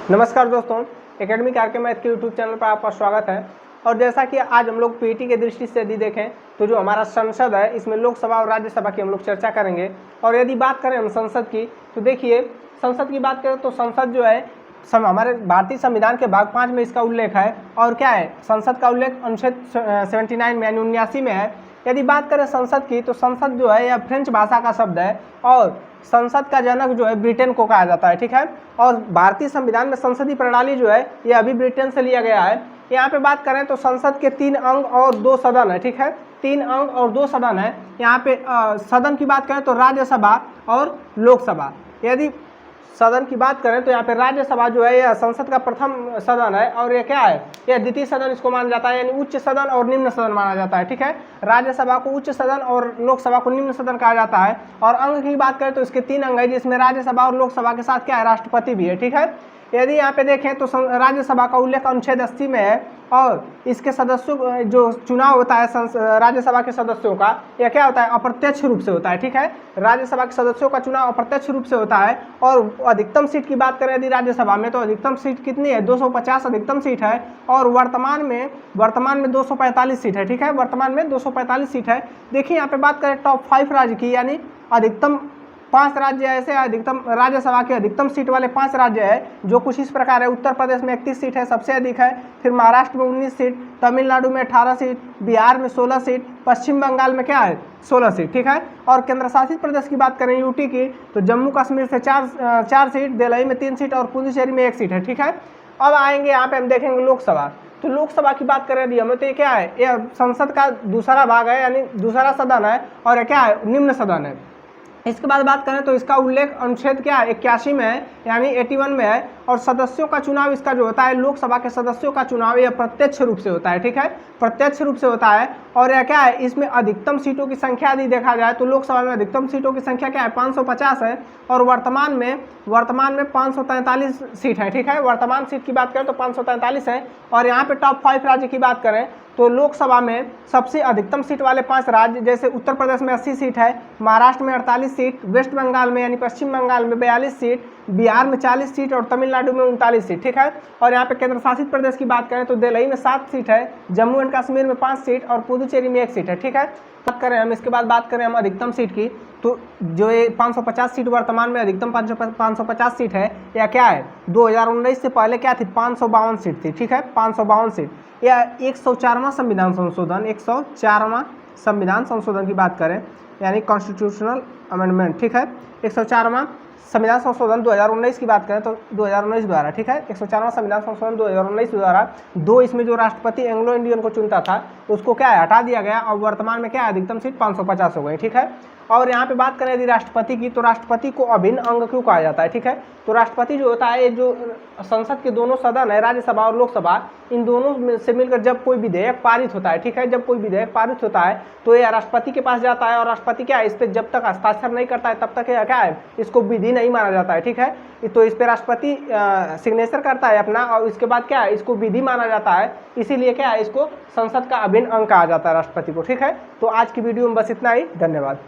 नमस्कार दोस्तों, academic are के मैथ के यूट्यूब चैनल पर आपका स्वागत है। और जैसा कि आज हम लोग पीटी के दृष्टि से यदि देखें तो जो हमारा संसद है इसमें लोकसभा और राज्यसभा की हम लोग चर्चा करेंगे। और यदि बात करें हम संसद की तो देखिए, संसद की बात करें तो संसद जो है हमारे भारतीय संविधान के भाग 5 में इसका उल्लेख है। और क्या है, संसद का उल्लेख अनुच्छेद 79 में यानी 79 में है। यदि बात करें संसद की तो संसद जो है यह फ्रेंच भाषा का शब्द है और संसद का जनक जो है ब्रिटेन को कहा जाता है, ठीक है। और भारतीय संविधान में संसदीय प्रणाली जो है यह अभी ब्रिटेन से लिया गया है। यहाँ पे बात करें तो संसद के 3 अंग और 2 सदन है, ठीक है। 3 अंग और 2 सदन है। यहाँ पे सदन की बात करें तो राज्यसभा और लोकसभा। यदि सदन की बात करें तो यहाँ पे राज्यसभा जो है यह संसद का प्रथम सदन है और ये क्या है, यह द्वितीय सदन इसको माना जाता है, यानी उच्च सदन और निम्न सदन माना जाता है, ठीक है। राज्यसभा को उच्च सदन और लोकसभा को निम्न सदन कहा जाता है। और अंग की बात करें तो इसके 3 अंग है, जिसमें राज्यसभा और लोकसभा के साथ क्या है, राष्ट्रपति भी है, ठीक है। यदि यहाँ पे देखें तो राज्यसभा का उल्लेख अनुच्छेद 80 में है और इसके सदस्यों जो चुनाव होता है राज्यसभा के सदस्यों का, यह क्या होता है, अप्रत्यक्ष रूप से होता है, ठीक है। राज्यसभा के सदस्यों का चुनाव अप्रत्यक्ष रूप से होता है। और अधिकतम सीट की बात करें यदि राज्यसभा में तो अधिकतम सीट कितनी है, 250 अधिकतम सीट है। और वर्तमान में 245 सीट है, ठीक है। वर्तमान में 245 सीट है। देखिए यहाँ पे बात करें टॉप 5 राज्य की, यानी अधिकतम 5 राज्य ऐसे अधिकतम राज्यसभा के अधिकतम सीट वाले 5 राज्य है, जो कुछ इस प्रकार है। उत्तर प्रदेश में 31 सीट है, सबसे अधिक है। फिर महाराष्ट्र में 19 सीट, तमिलनाडु में 18 सीट, बिहार में 16 सीट, पश्चिम बंगाल में क्या है, 16 सीट, ठीक है। और केंद्र शासित प्रदेश की बात करें यूटी की तो जम्मू कश्मीर से 4 सीट, दिल्ली में 3 सीट और पुडुचेरी में 1 सीट है, ठीक है। अब आएंगे यहाँ पे हम देखेंगे लोकसभा। तो लोकसभा की बात करें यदि हमें तो ये क्या है, यह संसद का दूसरा भाग है, यानी दूसरा सदन है और यह क्या है, निम्न सदन है। इसके बाद बात करें तो इसका उल्लेख अनुच्छेद क्या है, 81 में है, यानी 81 में है। और सदस्यों का चुनाव इसका जो होता है, लोकसभा के सदस्यों का चुनाव यह प्रत्यक्ष रूप से होता है, ठीक है, प्रत्यक्ष रूप से होता है। और यह क्या है, इसमें अधिकतम सीटों की संख्या यदि देखा जाए तो लोकसभा में अधिकतम सीटों की संख्या क्या है, 550 है। और वर्तमान में 543 सीट है, ठीक है। वर्तमान सीट की बात करें तो 543 है। और यहाँ पे टॉप 5 राज्य की बात करें तो लोकसभा में सबसे अधिकतम सीट वाले 5 राज्य, जैसे उत्तर प्रदेश में 80 सीट है, महाराष्ट्र में 48 सीट, वेस्ट बंगाल में यानी पश्चिम बंगाल में 42 सीट, बिहार में 40 सीट और तमिलनाडु में 39 सीट, ठीक है। और यहाँ पे केंद्र शासित प्रदेश की बात करें तो दिल्ली में 7 सीट है, जम्मू एंड कश्मीर में 5 सीट और पुडुचेरी में 1 सीट है, ठीक है। बात करें हम इसके बाद बात करें हम अधिकतम सीट की तो जो ये 550 सीट वर्तमान में अधिकतम 550 सीट है, या क्या है, 2019 से पहले क्या थी, 552 सीट थी, ठीक है, 552 सीट। या 104वां संविधान संशोधन, 104वां संविधान संशोधन की बात करें यानी कॉन्स्टिट्यूशनल अमेंडमेंट, ठीक है, 104वां संविधान संशोधन 2019 की बात करें तो 2019 द्वारा, ठीक है, 104वां संविधान संशोधन 2019 द्वारा इसमें जो राष्ट्रपति एंग्लो इंडियन को चुनता था उसको क्या है, हटा दिया गया और वर्तमान में क्या है, अधिकतम सीट 550 हो गई, ठीक है। और यहाँ पे बात करें यदि राष्ट्रपति की तो राष्ट्रपति को अभिन्न अंग क्यों कहा जाता है, ठीक है। तो राष्ट्रपति जो होता है, जो संसद के दोनों सदन है, राज्यसभा और लोकसभा, इन दोनों से मिलकर जब कोई विधेयक पारित होता है, ठीक है, जब कोई विधेयक पारित होता है तो यह राष्ट्रपति के पास जाता है और राष्ट्रपति क्या है, इस पर जब तक हस्ताक्षर नहीं करता है तब तक यह क्या है, इसको विधि नहीं माना जाता है, ठीक है। तो इस पर राष्ट्रपति सिग्नेचर करता है अपना और इसके बाद क्या है, इसको विधि माना जाता है। इसीलिए क्या है, इसको संसद का अभिन्न अंग कहा जाता है राष्ट्रपति को, ठीक है। तो आज की वीडियो में बस इतना ही, धन्यवाद।